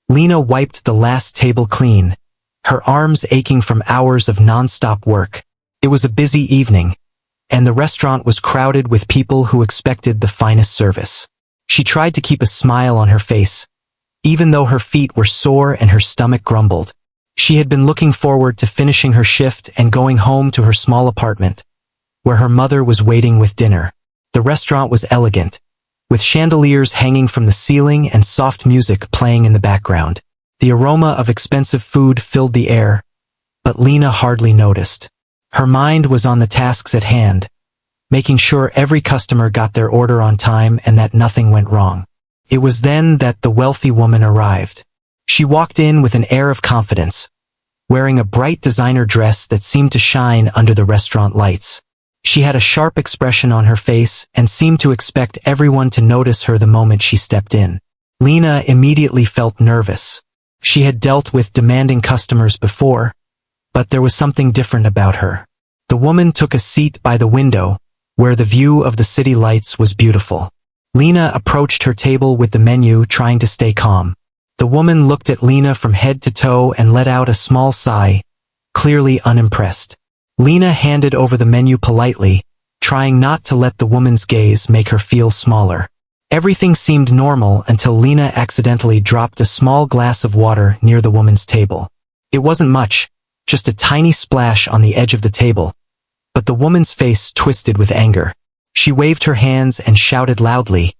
Lena wiped the last table clean, her arms aching from hours of non-stop work. It was a busy evening, and the restaurant was crowded with people who expected the finest service. She tried to keep a smile on her face, even though her feet were sore and her stomach grumbled. She had been looking forward to finishing her shift and going home to her small apartment, where her mother was waiting with dinner. The restaurant was elegant, with chandeliers hanging from the ceiling and soft music playing in the background. The aroma of expensive food filled the air, but Lena hardly noticed. Her mind was on the tasks at hand, making sure every customer got their order on time and that nothing went wrong. It was then that the wealthy woman arrived. She walked in with an air of confidence, wearing a bright designer dress that seemed to shine under the restaurant lights. She had a sharp expression on her face and seemed to expect everyone to notice her the moment she stepped in. Lena immediately felt nervous. She had dealt with demanding customers before, but there was something different about her. The woman took a seat by the window, where the view of the city lights was beautiful. Lena approached her table with the menu, trying to stay calm. The woman looked at Lena from head to toe and let out a small sigh, clearly unimpressed. Lena handed over the menu politely, trying not to let the woman's gaze make her feel smaller. Everything seemed normal until Lena accidentally dropped a small glass of water near the woman's table. It wasn't much, just a tiny splash on the edge of the table, but the woman's face twisted with anger. She waved her hands and shouted loudly,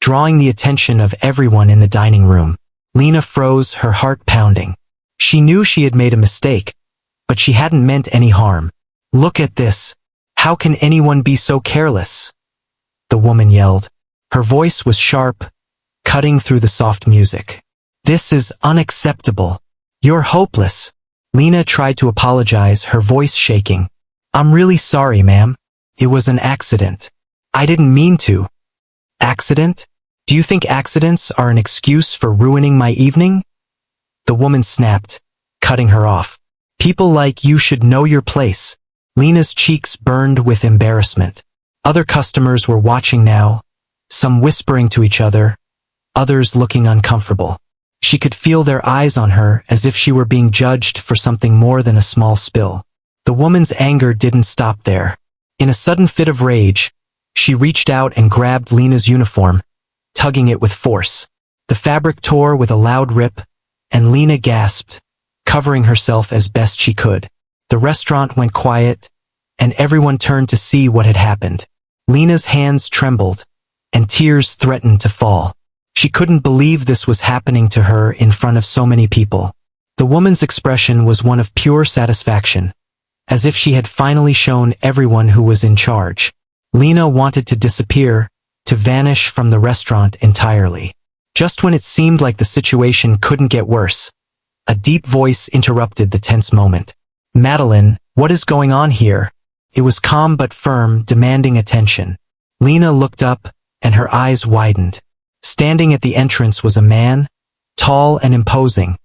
drawing the attention of everyone in the dining room. Lena froze, her heart pounding. She knew she had made a mistake, but she hadn't meant any harm. "Look at this. How can anyone be so careless?" the woman yelled. Her voice was sharp, cutting through the soft music. "This is unacceptable. You're hopeless." Lena tried to apologize, her voice shaking. "I'm really sorry, ma'am. It was an accident. I didn't mean to." "Accident? Do you think accidents are an excuse for ruining my evening?" the woman snapped, cutting her off. "People like you should know your place." Lena's cheeks burned with embarrassment. Other customers were watching now, some whispering to each other, others looking uncomfortable. She could feel their eyes on her as if she were being judged for something more than a small spill. The woman's anger didn't stop there. In a sudden fit of rage, she reached out and grabbed Lena's uniform, tugging it with force. The fabric tore with a loud rip, and Lena gasped, covering herself as best she could. The restaurant went quiet, and everyone turned to see what had happened. Lena's hands trembled, and tears threatened to fall. She couldn't believe this was happening to her in front of so many people. The woman's expression was one of pure satisfaction, as if she had finally shown everyone who was in charge. Lena wanted to disappear, to vanish from the restaurant entirely. Just when it seemed like the situation couldn't get worse, a deep voice interrupted the tense moment. "Madeline, what is going on here?" It was calm but firm, demanding attention. Lena looked up, and her eyes widened. Standing at the entrance was a man, tall and imposing,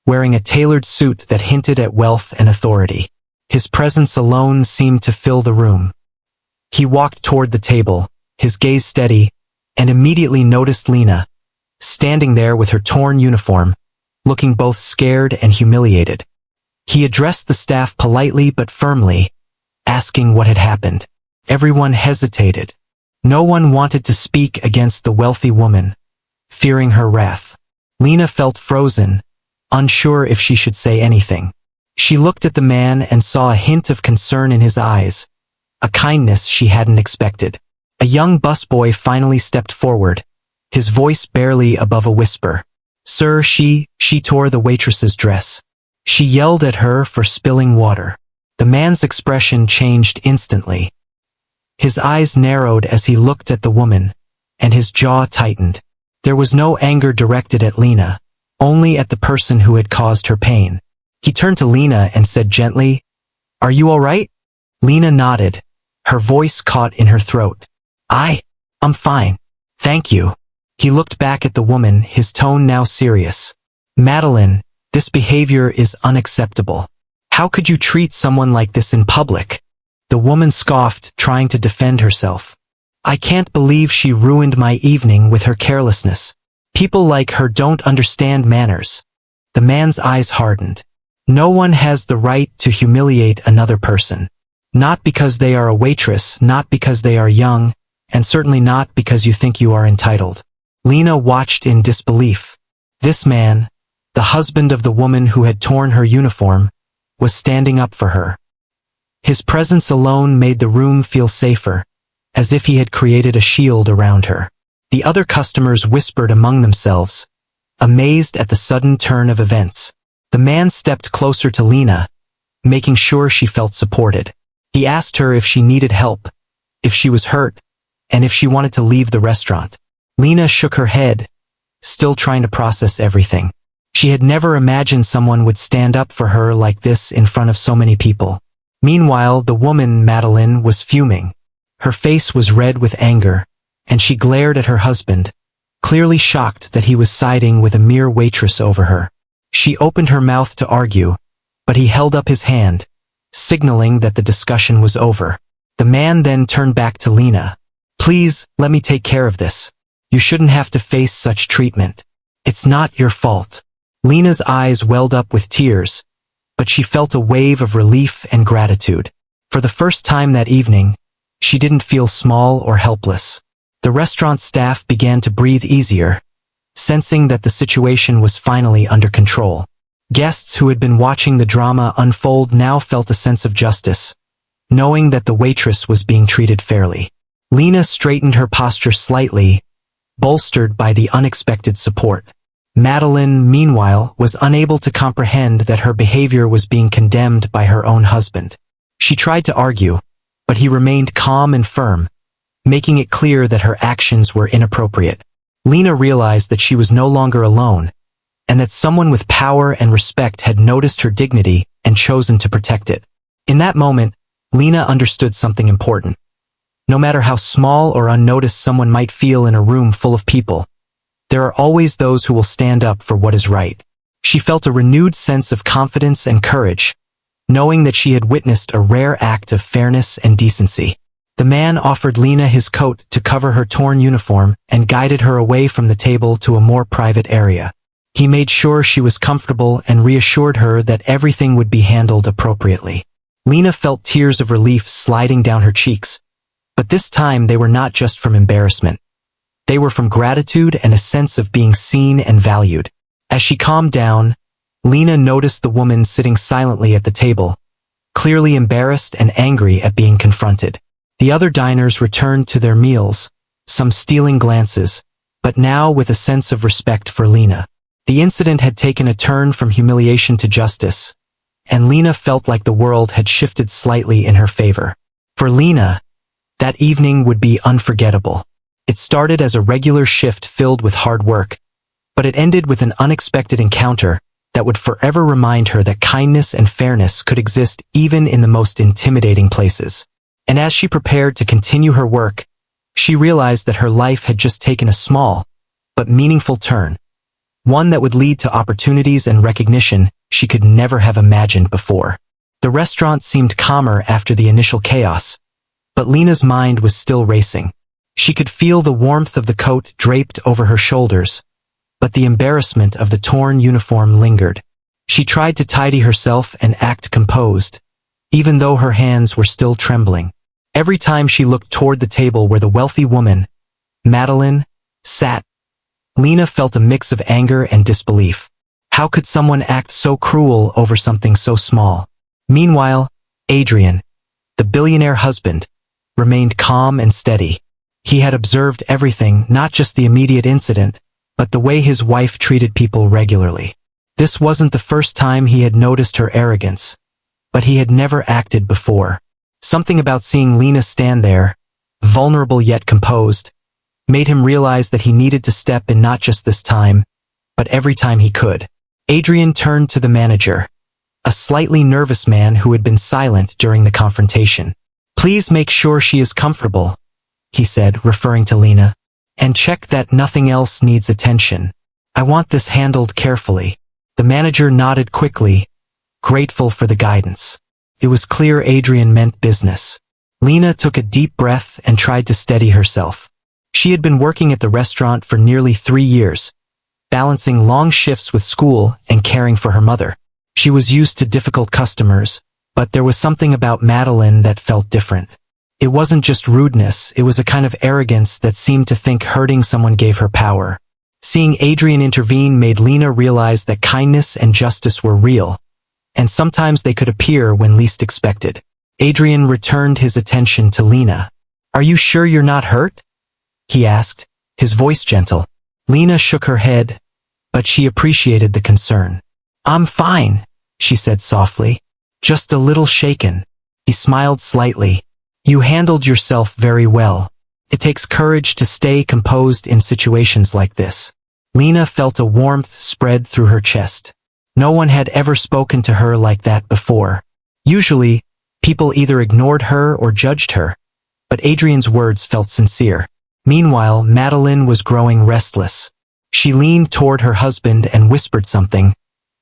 wearing a tailored suit that hinted at wealth and authority. His presence alone seemed to fill the room. He walked toward the table, his gaze steady, and immediately noticed Lena, standing there with her torn uniform, looking both scared and humiliated. He addressed the staff politely but firmly, asking what had happened. Everyone hesitated. No one wanted to speak against the wealthy woman, fearing her wrath. Lena felt frozen, unsure if she should say anything. She looked at the man and saw a hint of concern in his eyes, a kindness she hadn't expected. A young busboy finally stepped forward, his voice barely above a whisper. "Sir, she tore the waitress's dress. She yelled at her for spilling water." The man's expression changed instantly. His eyes narrowed as he looked at the woman, and his jaw tightened. There was no anger directed at Lena, only at the person who had caused her pain. He turned to Lena and said gently, "Are you all right?" Lena nodded, her voice caught in her throat. I'm fine. Thank you." He looked back at the woman, his tone now serious. "Madeline, this behavior is unacceptable. How could you treat someone like this in public?" The woman scoffed, trying to defend herself. "I can't believe she ruined my evening with her carelessness." People like her don't understand manners. The man's eyes hardened. No one has the right to humiliate another person. Not because they are a waitress, not because they are young, and certainly not because you think you are entitled. Lena watched in disbelief. This man, the husband of the woman who had torn her uniform, was standing up for her. His presence alone made the room feel safer, as if he had created a shield around her. The other customers whispered among themselves, amazed at the sudden turn of events. The man stepped closer to Lena, making sure she felt supported. He asked her if she needed help, if she was hurt, and if she wanted to leave the restaurant. Lena shook her head, still trying to process everything. She had never imagined someone would stand up for her like this in front of so many people. Meanwhile, the woman, Madeline, was fuming. Her face was red with anger, and she glared at her husband, clearly shocked that he was siding with a mere waitress over her. She opened her mouth to argue, but he held up his hand, signaling that the discussion was over. The man then turned back to Lena. "Please, let me take care of this. You shouldn't have to face such treatment. It's not your fault." Lena's eyes welled up with tears, but she felt a wave of relief and gratitude. For the first time that evening, she didn't feel small or helpless. The restaurant staff began to breathe easier, sensing that the situation was finally under control. Guests who had been watching the drama unfold now felt a sense of justice, knowing that the waitress was being treated fairly. Lena straightened her posture slightly, bolstered by the unexpected support. Madeline, meanwhile, was unable to comprehend that her behavior was being condemned by her own husband. She tried to argue, but he remained calm and firm, making it clear that her actions were inappropriate. Lena realized that she was no longer alone, and that someone with power and respect had noticed her dignity and chosen to protect it. In that moment, Lena understood something important. No matter how small or unnoticed someone might feel in a room full of people, there are always those who will stand up for what is right. She felt a renewed sense of confidence and courage, knowing that she had witnessed a rare act of fairness and decency. The man offered Lena his coat to cover her torn uniform and guided her away from the table to a more private area. He made sure she was comfortable and reassured her that everything would be handled appropriately. Lena felt tears of relief sliding down her cheeks, but this time they were not just from embarrassment. They were from gratitude and a sense of being seen and valued. As she calmed down, Lena noticed the woman sitting silently at the table, clearly embarrassed and angry at being confronted. The other diners returned to their meals, some stealing glances, but now with a sense of respect for Lena. The incident had taken a turn from humiliation to justice, and Lena felt like the world had shifted slightly in her favor. For Lena, that evening would be unforgettable. It started as a regular shift filled with hard work, but it ended with an unexpected encounter that would forever remind her that kindness and fairness could exist even in the most intimidating places. And as she prepared to continue her work, she realized that her life had just taken a small, but meaningful turn, one that would lead to opportunities and recognition she could never have imagined before. The restaurant seemed calmer after the initial chaos, but Lena's mind was still racing. She could feel the warmth of the coat draped over her shoulders, but the embarrassment of the torn uniform lingered. She tried to tidy herself and act composed, even though her hands were still trembling. Every time she looked toward the table where the wealthy woman, Madeline, sat, Lena felt a mix of anger and disbelief. How could someone act so cruel over something so small? Meanwhile, Adrian, the billionaire husband, remained calm and steady. He had observed everything, not just the immediate incident, but the way his wife treated people regularly. This wasn't the first time he had noticed her arrogance, but he had never acted before. Something about seeing Lena stand there, vulnerable yet composed, made him realize that he needed to step in not just this time, but every time he could. Adrian turned to the manager, a slightly nervous man who had been silent during the confrontation. "Please make sure she is comfortable," he said, referring to Lena, "and check that nothing else needs attention. I want this handled carefully." The manager nodded quickly, grateful for the guidance. It was clear Adrian meant business. Lena took a deep breath and tried to steady herself. She had been working at the restaurant for nearly 3 years, balancing long shifts with school and caring for her mother. She was used to difficult customers, but there was something about Madeline that felt different. It wasn't just rudeness, it was a kind of arrogance that seemed to think hurting someone gave her power. Seeing Adrian intervene made Lena realize that kindness and justice were real, and sometimes they could appear when least expected. Adrian returned his attention to Lena. "Are you sure you're not hurt?" he asked, his voice gentle. Lena shook her head, but she appreciated the concern. "I'm fine," she said softly. "Just a little shaken." He smiled slightly. "You handled yourself very well. It takes courage to stay composed in situations like this." Lena felt a warmth spread through her chest. No one had ever spoken to her like that before. Usually, people either ignored her or judged her, but Adrian's words felt sincere. Meanwhile, Madeline was growing restless. She leaned toward her husband and whispered something,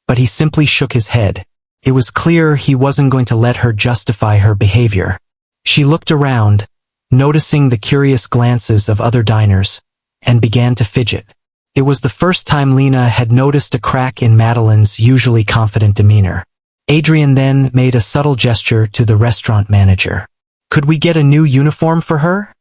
but he simply shook his head. It was clear he wasn't going to let her justify her behavior. She looked around, noticing the curious glances of other diners, and began to fidget. It was the first time Lena had noticed a crack in Madeline's usually confident demeanor. Adrian then made a subtle gesture to the restaurant manager. "Could we get a new uniform for her?"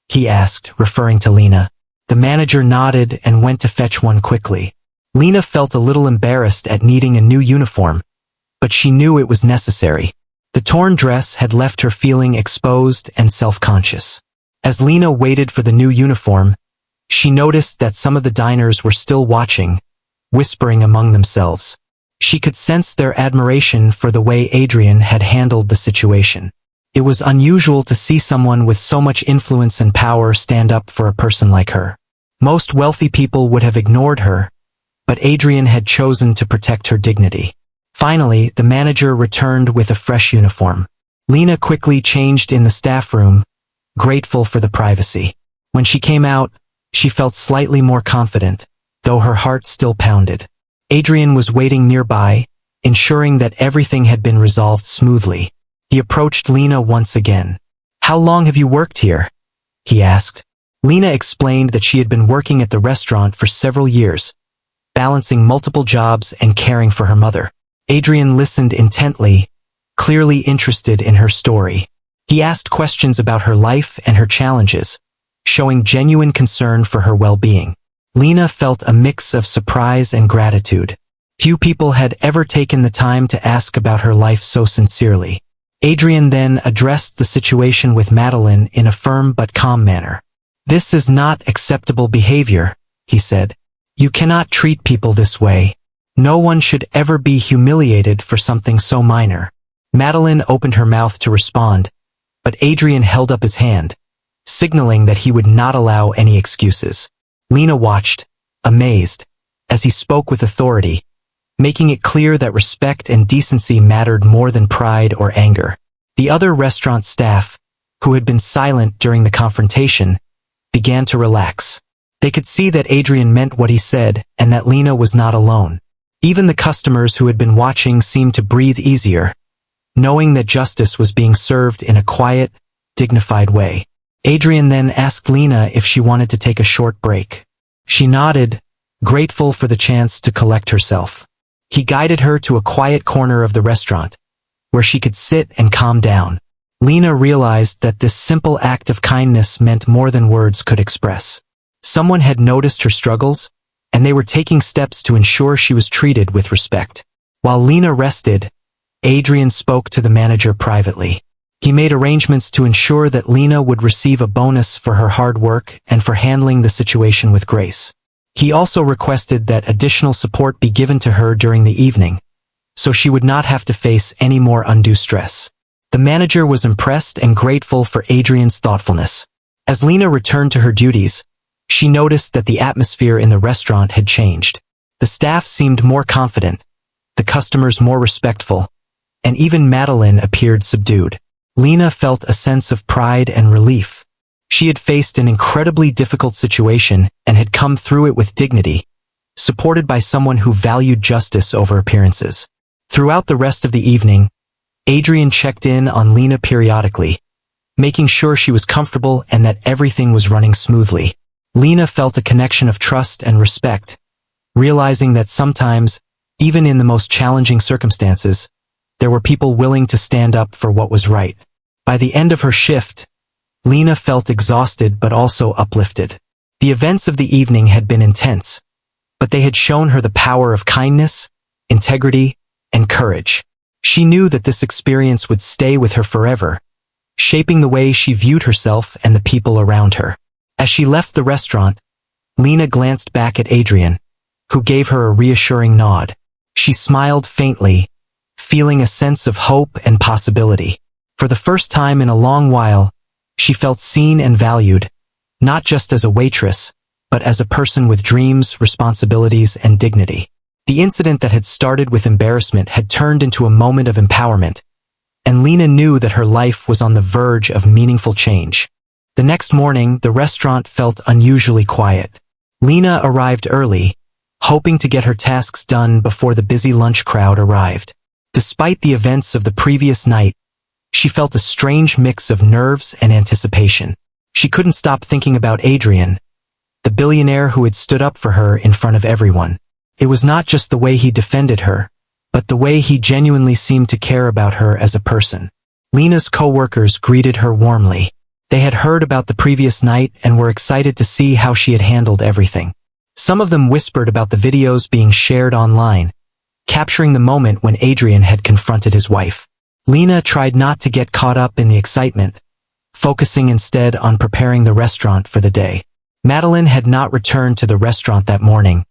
he asked, referring to Lena. The manager nodded and went to fetch one quickly. Lena felt a little embarrassed at needing a new uniform, but she knew it was necessary. The torn dress had left her feeling exposed and self-conscious. As Lena waited for the new uniform, she noticed that some of the diners were still watching, whispering among themselves. She could sense their admiration for the way Adrian had handled the situation. It was unusual to see someone with so much influence and power stand up for a person like her. Most wealthy people would have ignored her, but Adrian had chosen to protect her dignity. Finally, the manager returned with a fresh uniform. Lena quickly changed in the staff room, grateful for the privacy. When she came out, she felt slightly more confident, though her heart still pounded. Adrian was waiting nearby, ensuring that everything had been resolved smoothly. He approached Lena once again. "How long have you worked here?" he asked. Lena explained that she had been working at the restaurant for several years, balancing multiple jobs and caring for her mother. Adrian listened intently, clearly interested in her story. He asked questions about her life and her challenges, showing genuine concern for her well-being. Lena felt a mix of surprise and gratitude. Few people had ever taken the time to ask about her life so sincerely. Adrian then addressed the situation with Madeline in a firm but calm manner. "This is not acceptable behavior," he said. "You cannot treat people this way. No one should ever be humiliated for something so minor." Madeline opened her mouth to respond, but Adrian held up his hand, signaling that he would not allow any excuses. Lena watched, amazed, as he spoke with authority, making it clear that respect and decency mattered more than pride or anger. The other restaurant staff, who had been silent during the confrontation, began to relax. They could see that Adrian meant what he said and that Lena was not alone. Even the customers who had been watching seemed to breathe easier, knowing that justice was being served in a quiet, dignified way. Adrian then asked Lena if she wanted to take a short break. She nodded, grateful for the chance to collect herself. He guided her to a quiet corner of the restaurant, where she could sit and calm down. Lena realized that this simple act of kindness meant more than words could express. Someone had noticed her struggles, and they were taking steps to ensure she was treated with respect. While Lena rested, Adrian spoke to the manager privately. He made arrangements to ensure that Lena would receive a bonus for her hard work and for handling the situation with grace. He also requested that additional support be given to her during the evening, so she would not have to face any more undue stress. The manager was impressed and grateful for Adrian's thoughtfulness. As Lena returned to her duties, she noticed that the atmosphere in the restaurant had changed. The staff seemed more confident, the customers more respectful, and even Madeline appeared subdued. Lena felt a sense of pride and relief. She had faced an incredibly difficult situation and had come through it with dignity, supported by someone who valued justice over appearances. Throughout the rest of the evening, Adrian checked in on Lena periodically, making sure she was comfortable and that everything was running smoothly. Lena felt a connection of trust and respect, realizing that sometimes, even in the most challenging circumstances, there were people willing to stand up for what was right. By the end of her shift, Lena felt exhausted but also uplifted. The events of the evening had been intense, but they had shown her the power of kindness, integrity, and courage. She knew that this experience would stay with her forever, shaping the way she viewed herself and the people around her. As she left the restaurant, Lena glanced back at Adrian, who gave her a reassuring nod. She smiled faintly, feeling a sense of hope and possibility. For the first time in a long while, she felt seen and valued, not just as a waitress, but as a person with dreams, responsibilities, and dignity. The incident that had started with embarrassment had turned into a moment of empowerment, and Lena knew that her life was on the verge of meaningful change. The next morning, the restaurant felt unusually quiet. Lena arrived early, hoping to get her tasks done before the busy lunch crowd arrived. Despite the events of the previous night, she felt a strange mix of nerves and anticipation. She couldn't stop thinking about Adrian, the billionaire who had stood up for her in front of everyone. It was not just the way he defended her, but the way he genuinely seemed to care about her as a person. Lena's co-workers greeted her warmly. They had heard about the previous night and were excited to see how she had handled everything. Some of them whispered about the videos being shared online, capturing the moment when Adrian had confronted his wife. Lena tried not to get caught up in the excitement, focusing instead on preparing the restaurant for the day. Madeline had not returned to the restaurant that morning,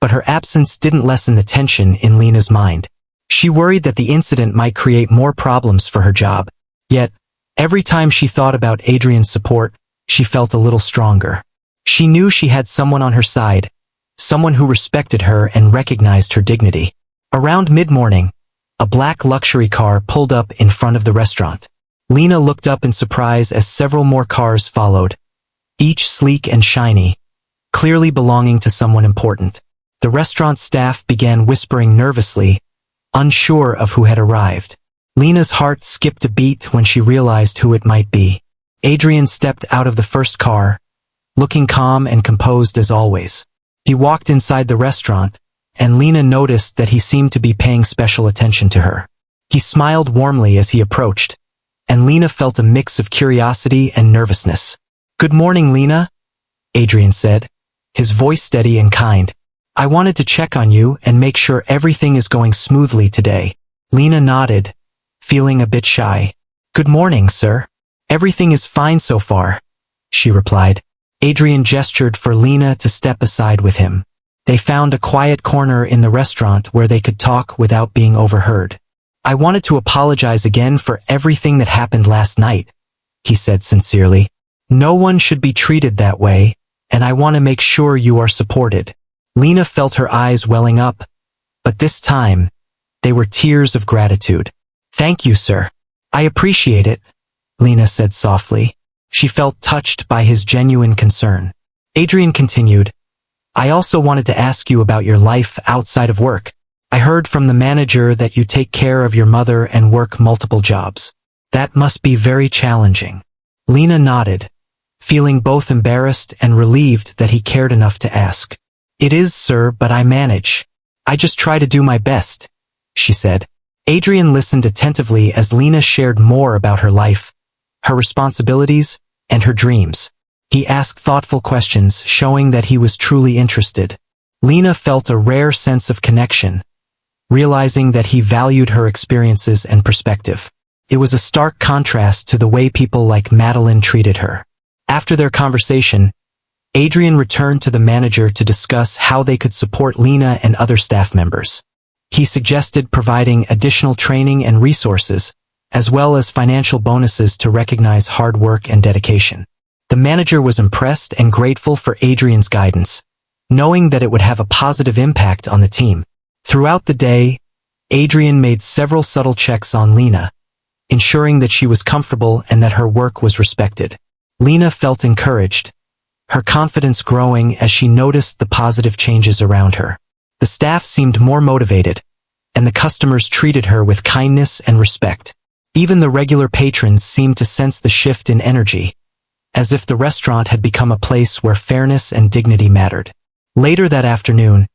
but her absence didn't lessen the tension in Lena's mind. She worried that the incident might create more problems for her job. Yet, every time she thought about Adrian's support, she felt a little stronger. She knew she had someone on her side, someone who respected her and recognized her dignity. Around mid-morning, a black luxury car pulled up in front of the restaurant. Lena looked up in surprise as several more cars followed, each sleek and shiny, clearly belonging to someone important. The restaurant staff began whispering nervously, unsure of who had arrived. Lena's heart skipped a beat when she realized who it might be. Adrian stepped out of the first car, looking calm and composed as always. He walked inside the restaurant, and Lena noticed that he seemed to be paying special attention to her. He smiled warmly as he approached, and Lena felt a mix of curiosity and nervousness. "Good morning, Lena," Adrian said, his voice steady and kind. "I wanted to check on you and make sure everything is going smoothly today." Lena nodded, feeling a bit shy. "Good morning, sir. Everything is fine so far," she replied. Adrian gestured for Lena to step aside with him. They found a quiet corner in the restaurant where they could talk without being overheard. "I wanted to apologize again for everything that happened last night," he said sincerely. "No one should be treated that way, and I want to make sure you are supported." Lena felt her eyes welling up, but this time, they were tears of gratitude. "Thank you, sir. I appreciate it," Lena said softly. She felt touched by his genuine concern. Adrian continued, "I also wanted to ask you about your life outside of work. I heard from the manager that you take care of your mother and work multiple jobs. That must be very challenging." Lena nodded, feeling both embarrassed and relieved that he cared enough to ask. "It is, sir, but I manage. I just try to do my best," she said. Adrian listened attentively as Lena shared more about her life, her responsibilities, and her dreams. He asked thoughtful questions, showing that he was truly interested. Lena felt a rare sense of connection, realizing that he valued her experiences and perspective. It was a stark contrast to the way people like Madeline treated her. After their conversation, Adrian returned to the manager to discuss how they could support Lena and other staff members. He suggested providing additional training and resources, as well as financial bonuses to recognize hard work and dedication. The manager was impressed and grateful for Adrian's guidance, knowing that it would have a positive impact on the team. Throughout the day, Adrian made several subtle checks on Lena, ensuring that she was comfortable and that her work was respected. Lena felt encouraged, her confidence growing as she noticed the positive changes around her. The staff seemed more motivated, and the customers treated her with kindness and respect. Even the regular patrons seemed to sense the shift in energy, as if the restaurant had become a place where fairness and dignity mattered. Later that afternoon,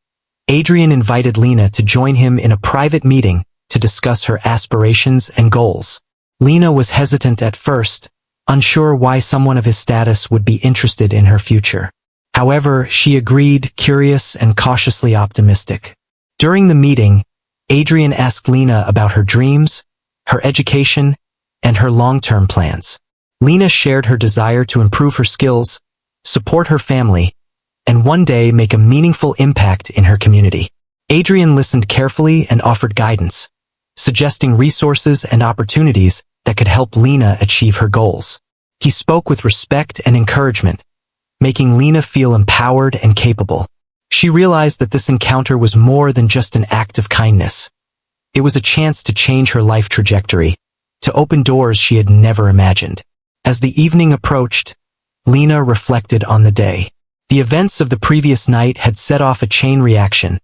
Adrian invited Lena to join him in a private meeting to discuss her aspirations and goals. Lena was hesitant at first, unsure why someone of his status would be interested in her future. However, she agreed, curious and cautiously optimistic. During the meeting, Adrian asked Lena about her dreams, her education, and her long-term plans. Lena shared her desire to improve her skills, support her family, and one day make a meaningful impact in her community. Adrian listened carefully and offered guidance, suggesting resources and opportunities that could help Lena achieve her goals. He spoke with respect and encouragement, making Lena feel empowered and capable. She realized that this encounter was more than just an act of kindness. It was a chance to change her life trajectory, to open doors she had never imagined. As the evening approached, Lena reflected on the day. The events of the previous night had set off a chain reaction,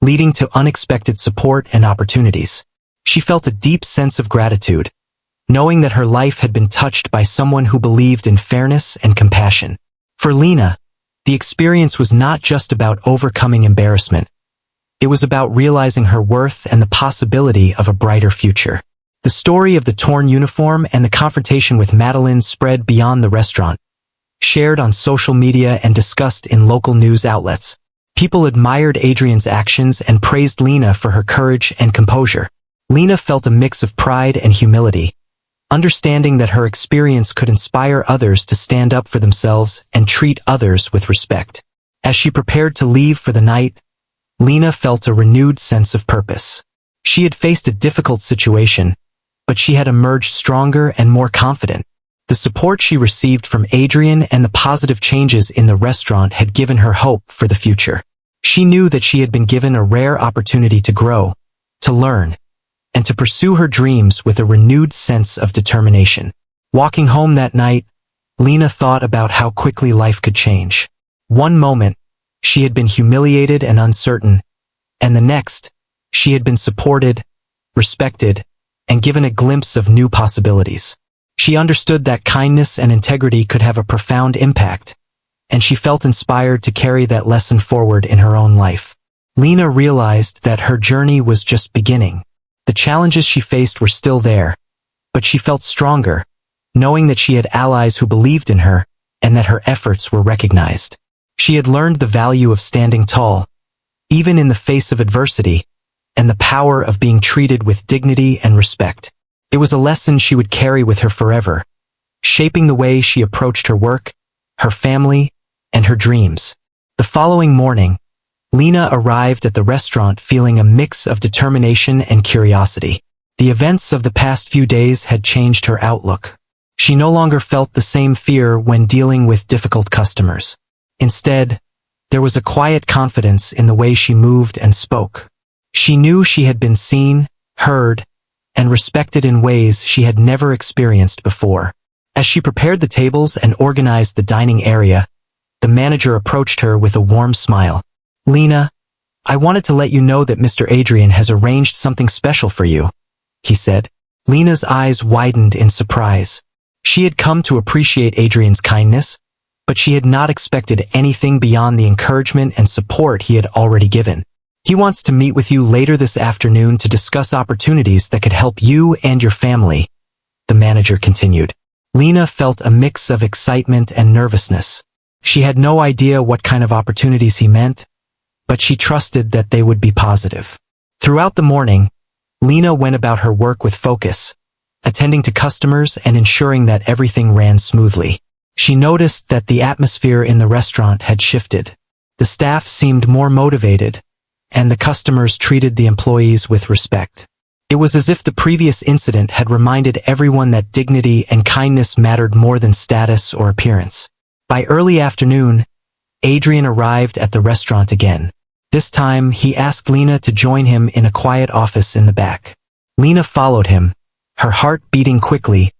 leading to unexpected support and opportunities. She felt a deep sense of gratitude, knowing that her life had been touched by someone who believed in fairness and compassion. For Lena, the experience was not just about overcoming embarrassment. It was about realizing her worth and the possibility of a brighter future. The story of the torn uniform and the confrontation with Madeline spread beyond the restaurant, shared on social media and discussed in local news outlets. People admired Adrian's actions and praised Lena for her courage and composure. Lena felt a mix of pride and humility, understanding that her experience could inspire others to stand up for themselves and treat others with respect. As she prepared to leave for the night, Lena felt a renewed sense of purpose. She had faced a difficult situation, but she had emerged stronger and more confident. The support she received from Adrian and the positive changes in the restaurant had given her hope for the future. She knew that she had been given a rare opportunity to grow, to learn, and to pursue her dreams with a renewed sense of determination. Walking home that night, Lena thought about how quickly life could change. One moment, she had been humiliated and uncertain, and the next, she had been supported, respected, and given a glimpse of new possibilities. She understood that kindness and integrity could have a profound impact, and she felt inspired to carry that lesson forward in her own life. Lena realized that her journey was just beginning. The challenges she faced were still there, but she felt stronger, knowing that she had allies who believed in her and that her efforts were recognized. She had learned the value of standing tall, even in the face of adversity, and the power of being treated with dignity and respect. It was a lesson she would carry with her forever, shaping the way she approached her work, her family, and her dreams. The following morning, Lena arrived at the restaurant feeling a mix of determination and curiosity. The events of the past few days had changed her outlook. She no longer felt the same fear when dealing with difficult customers. Instead, there was a quiet confidence in the way she moved and spoke. She knew she had been seen, heard, and respected in ways she had never experienced before. As she prepared the tables and organized the dining area, the manager approached her with a warm smile. "Lena, I wanted to let you know that Mr. Adrian has arranged something special for you," he said. Lena's eyes widened in surprise. She had come to appreciate Adrian's kindness, but she had not expected anything beyond the encouragement and support he had already given. "He wants to meet with you later this afternoon to discuss opportunities that could help you and your family," the manager continued. Lena felt a mix of excitement and nervousness. She had no idea what kind of opportunities he meant, but she trusted that they would be positive. Throughout the morning, Lena went about her work with focus, attending to customers and ensuring that everything ran smoothly. She noticed that the atmosphere in the restaurant had shifted. The staff seemed more motivated, and the customers treated the employees with respect. It was as if the previous incident had reminded everyone that dignity and kindness mattered more than status or appearance. By early afternoon, Adrian arrived at the restaurant again. This time, he asked Lena to join him in a quiet office in the back. Lena followed him, her heart beating quickly,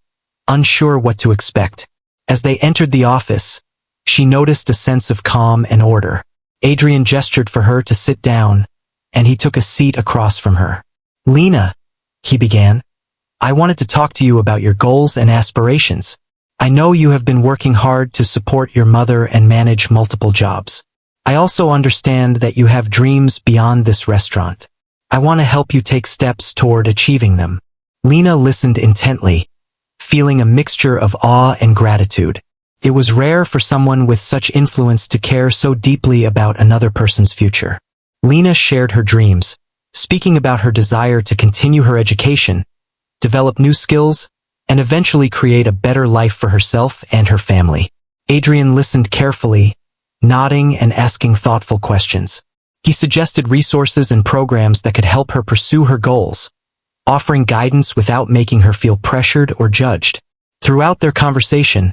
unsure what to expect. As they entered the office, she noticed a sense of calm and order. Adrian gestured for her to sit down, and he took a seat across from her. "Lena," he began, "I wanted to talk to you about your goals and aspirations. I know you have been working hard to support your mother and manage multiple jobs. I also understand that you have dreams beyond this restaurant. I want to help you take steps toward achieving them." Lena listened intently, feeling a mixture of awe and gratitude. It was rare for someone with such influence to care so deeply about another person's future. Lena shared her dreams, speaking about her desire to continue her education, develop new skills, and eventually create a better life for herself and her family. Adrian listened carefully, nodding and asking thoughtful questions. He suggested resources and programs that could help her pursue her goals, offering guidance without making her feel pressured or judged. Throughout their conversation,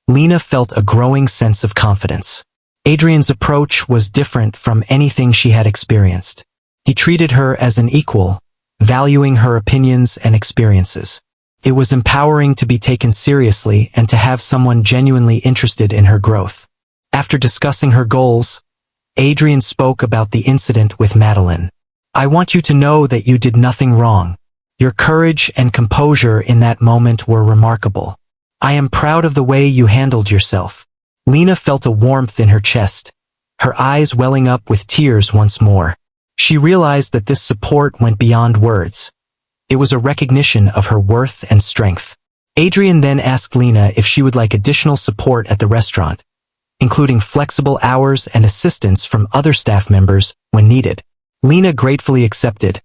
Lena felt a growing sense of confidence. Adrian's approach was different from anything she had experienced. He treated her as an equal, valuing her opinions and experiences. It was empowering to be taken seriously and to have someone genuinely interested in her growth. After discussing her goals, Adrian spoke about the incident with Madeline. "I want you to know that you did nothing wrong. Your courage and composure in that moment were remarkable. I am proud of the way you handled yourself." Lena felt a warmth in her chest, her eyes welling up with tears once more. She realized that this support went beyond words. It was a recognition of her worth and strength. Adrian then asked Lena if she would like additional support at the restaurant, including flexible hours and assistance from other staff members when needed. Lena gratefully accepted,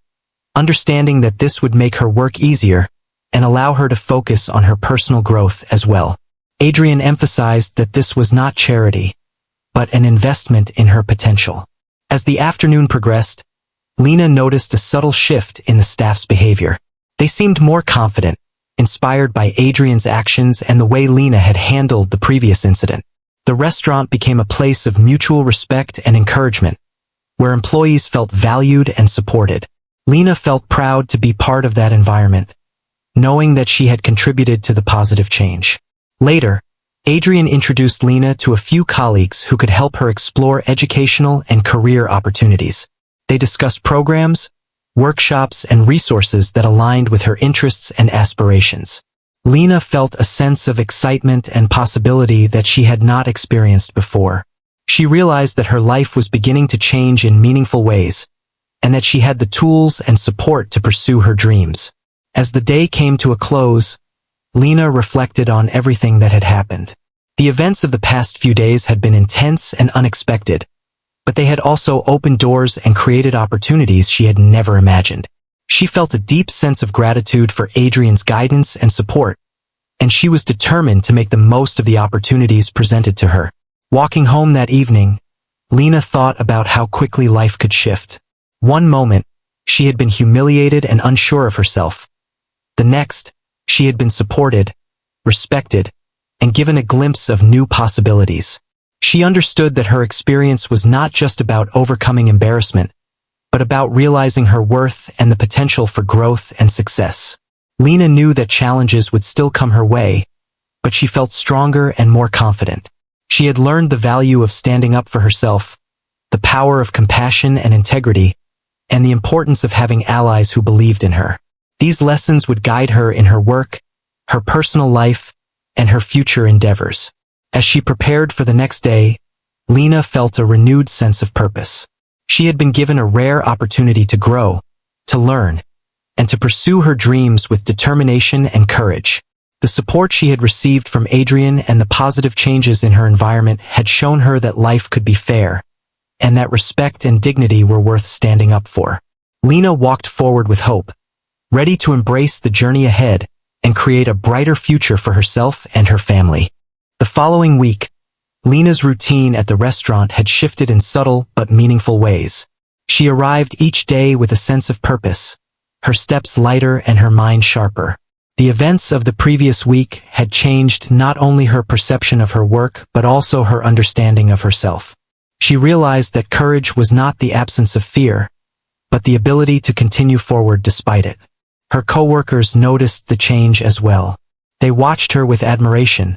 understanding that this would make her work easier and allow her to focus on her personal growth as well. Adrian emphasized that this was not charity, but an investment in her potential. As the afternoon progressed, Lena noticed a subtle shift in the staff's behavior. They seemed more confident, inspired by Adrian's actions and the way Lena had handled the previous incident. The restaurant became a place of mutual respect and encouragement, where employees felt valued and supported. Lena felt proud to be part of that environment, knowing that she had contributed to the positive change. Later, Adrian introduced Lena to a few colleagues who could help her explore educational and career opportunities. They discussed programs, workshops, and resources that aligned with her interests and aspirations. Lena felt a sense of excitement and possibility that she had not experienced before. She realized that her life was beginning to change in meaningful ways, and that she had the tools and support to pursue her dreams. As the day came to a close, Lena reflected on everything that had happened. The events of the past few days had been intense and unexpected, but they had also opened doors and created opportunities she had never imagined. She felt a deep sense of gratitude for Adrian's guidance and support, and she was determined to make the most of the opportunities presented to her. Walking home that evening, Lena thought about how quickly life could shift. One moment, she had been humiliated and unsure of herself. The next, she had been supported, respected, and given a glimpse of new possibilities. She understood that her experience was not just about overcoming embarrassment, but about realizing her worth and the potential for growth and success. Lena knew that challenges would still come her way, but she felt stronger and more confident. She had learned the value of standing up for herself, the power of compassion and integrity, and the importance of having allies who believed in her. These lessons would guide her in her work, her personal life, and her future endeavors. As she prepared for the next day, Lena felt a renewed sense of purpose. She had been given a rare opportunity to grow, to learn, and to pursue her dreams with determination and courage. The support she had received from Adrian and the positive changes in her environment had shown her that life could be fair, and that respect and dignity were worth standing up for. Lena walked forward with hope, ready to embrace the journey ahead and create a brighter future for herself and her family. The following week, Lena's routine at the restaurant had shifted in subtle but meaningful ways. She arrived each day with a sense of purpose, her steps lighter and her mind sharper. The events of the previous week had changed not only her perception of her work but also her understanding of herself. She realized that courage was not the absence of fear, but the ability to continue forward despite it. Her coworkers noticed the change as well. They watched her with admiration,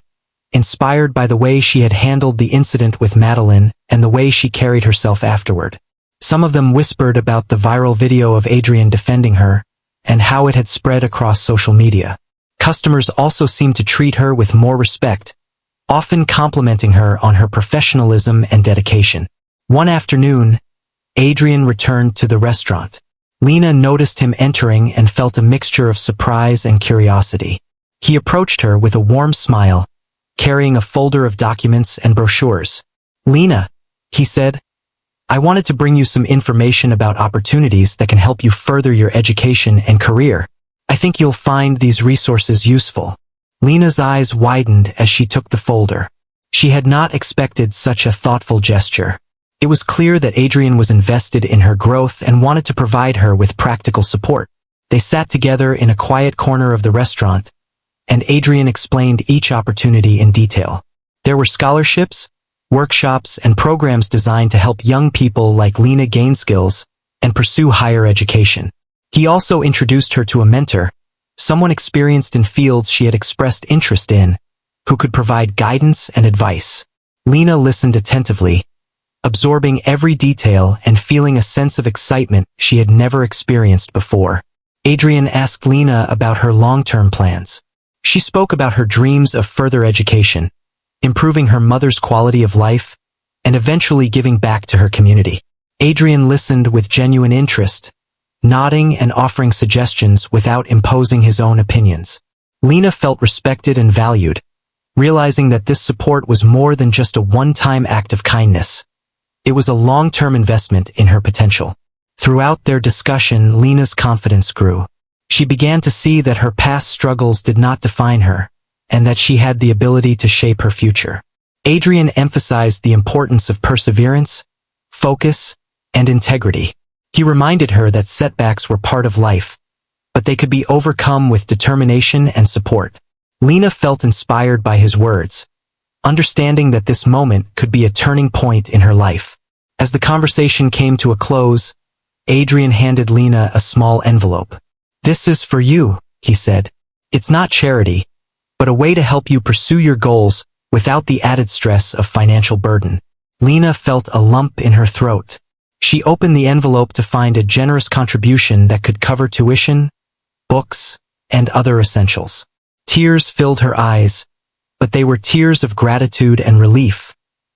inspired by the way she had handled the incident with Madeline and the way she carried herself afterward. Some of them whispered about the viral video of Adrian defending her and how it had spread across social media. Customers also seemed to treat her with more respect, often complimenting her on her professionalism and dedication. One afternoon, Adrian returned to the restaurant. Lena noticed him entering and felt a mixture of surprise and curiosity. He approached her with a warm smile, carrying a folder of documents and brochures. "Lena," he said, "I wanted to bring you some information about opportunities that can help you further your education and career. I think you'll find these resources useful." Lena's eyes widened as she took the folder. She had not expected such a thoughtful gesture. It was clear that Adrian was invested in her growth and wanted to provide her with practical support. They sat together in a quiet corner of the restaurant, and Adrian explained each opportunity in detail. There were scholarships, workshops, and programs designed to help young people like Lena gain skills and pursue higher education. He also introduced her to a mentor, someone experienced in fields she had expressed interest in, who could provide guidance and advice. Lena listened attentively, absorbing every detail and feeling a sense of excitement she had never experienced before. Adrian asked Lena about her long-term plans. She spoke about her dreams of further education, improving her mother's quality of life, and eventually giving back to her community. Adrian listened with genuine interest, nodding and offering suggestions without imposing his own opinions. Lena felt respected and valued, realizing that this support was more than just a one-time act of kindness. It was a long-term investment in her potential. Throughout their discussion, Lena's confidence grew. She began to see that her past struggles did not define her, and that she had the ability to shape her future. Adrian emphasized the importance of perseverance, focus, and integrity. He reminded her that setbacks were part of life, but they could be overcome with determination and support. Lena felt inspired by his words, understanding that this moment could be a turning point in her life. As the conversation came to a close, Adrian handed Lena a small envelope. "This is for you," he said. "It's not charity, but a way to help you pursue your goals without the added stress of financial burden." Lena felt a lump in her throat. She opened the envelope to find a generous contribution that could cover tuition, books, and other essentials. Tears filled her eyes, but they were tears of gratitude and relief,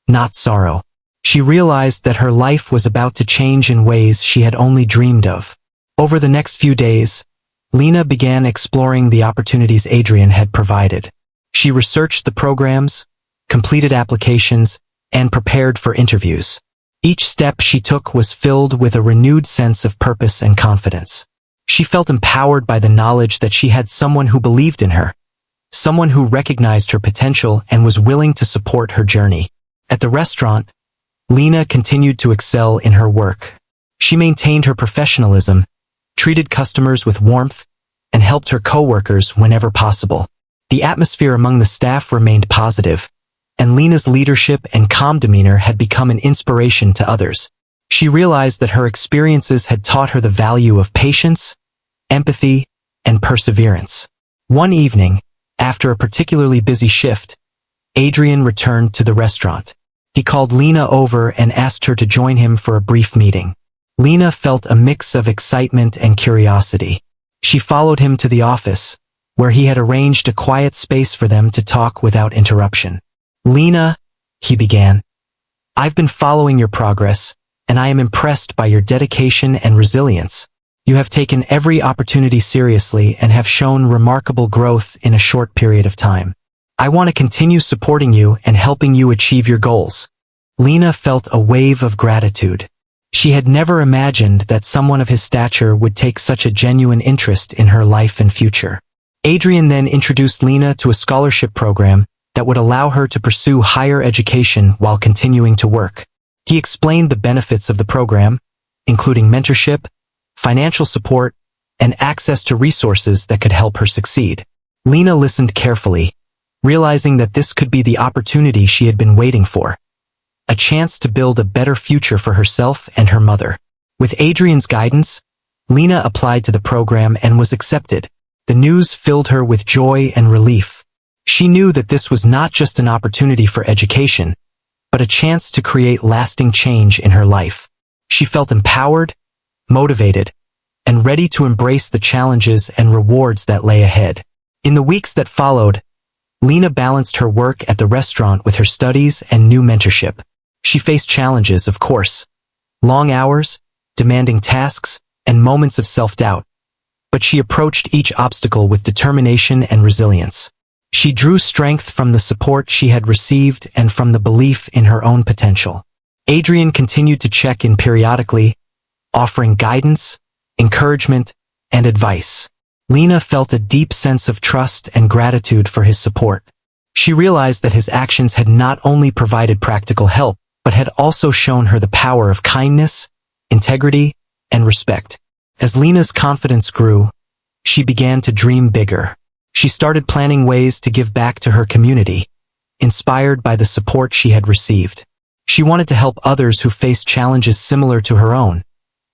not sorrow. She realized that her life was about to change in ways she had only dreamed of. Over the next few days, Lena began exploring the opportunities Adrian had provided. She researched the programs, completed applications, and prepared for interviews. Each step she took was filled with a renewed sense of purpose and confidence. She felt empowered by the knowledge that she had someone who believed in her, someone who recognized her potential and was willing to support her journey. At the restaurant, Lena continued to excel in her work. She maintained her professionalism, treated customers with warmth, and helped her coworkers whenever possible. The atmosphere among the staff remained positive, and Lena's leadership and calm demeanor had become an inspiration to others. She realized that her experiences had taught her the value of patience, empathy, and perseverance. One evening, after a particularly busy shift, Adrian returned to the restaurant. He called Lena over and asked her to join him for a brief meeting. Lena felt a mix of excitement and curiosity. She followed him to the office, where he had arranged a quiet space for them to talk without interruption. "Lena," he began, "I've been following your progress, and I am impressed by your dedication and resilience. You have taken every opportunity seriously and have shown remarkable growth in a short period of time. I want to continue supporting you and helping you achieve your goals." Lena felt a wave of gratitude. She had never imagined that someone of his stature would take such a genuine interest in her life and future. Adrian then introduced Lena to a scholarship program that would allow her to pursue higher education while continuing to work. He explained the benefits of the program, including mentorship, financial support, and access to resources that could help her succeed. Lena listened carefully, realizing that this could be the opportunity she had been waiting for, a chance to build a better future for herself and her mother. With Adrian's guidance, Lena applied to the program and was accepted. The news filled her with joy and relief. She knew that this was not just an opportunity for education, but a chance to create lasting change in her life. She felt empowered, motivated, and ready to embrace the challenges and rewards that lay ahead. In the weeks that followed, Lena balanced her work at the restaurant with her studies and new mentorship. She faced challenges, of course. Long hours, demanding tasks, and moments of self-doubt. But she approached each obstacle with determination and resilience. She drew strength from the support she had received and from the belief in her own potential. Adrian continued to check in periodically, offering guidance, encouragement, and advice. Lena felt a deep sense of trust and gratitude for his support. She realized that his actions had not only provided practical help, but had also shown her the power of kindness, integrity, and respect. As Lena's confidence grew, she began to dream bigger. She started planning ways to give back to her community, inspired by the support she had received. She wanted to help others who faced challenges similar to her own,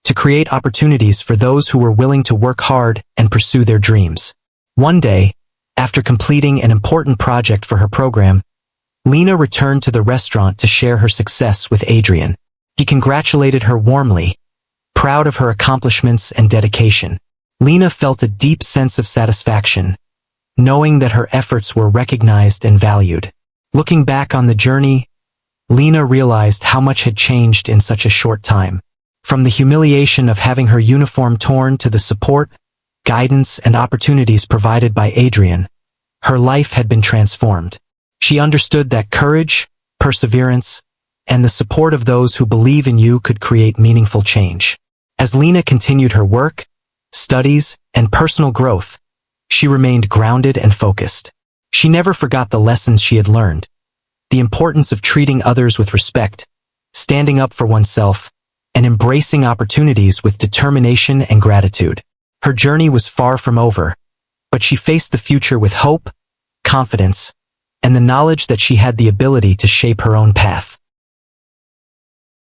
to create opportunities for those who were willing to work hard and pursue their dreams. One day, after completing an important project for her program, Lena returned to the restaurant to share her success with Adrian. He congratulated her warmly, proud of her accomplishments and dedication. Lena felt a deep sense of satisfaction, knowing that her efforts were recognized and valued. Looking back on the journey, Lena realized how much had changed in such a short time. From the humiliation of having her uniform torn to the support, guidance, and opportunities provided by Adrian, her life had been transformed. She understood that courage, perseverance, and the support of those who believe in you could create meaningful change. As Lena continued her work, studies, and personal growth, she remained grounded and focused. She never forgot the lessons she had learned, the importance of treating others with respect, standing up for oneself, and embracing opportunities with determination and gratitude. Her journey was far from over, but she faced the future with hope, confidence, and the knowledge that she had the ability to shape her own path.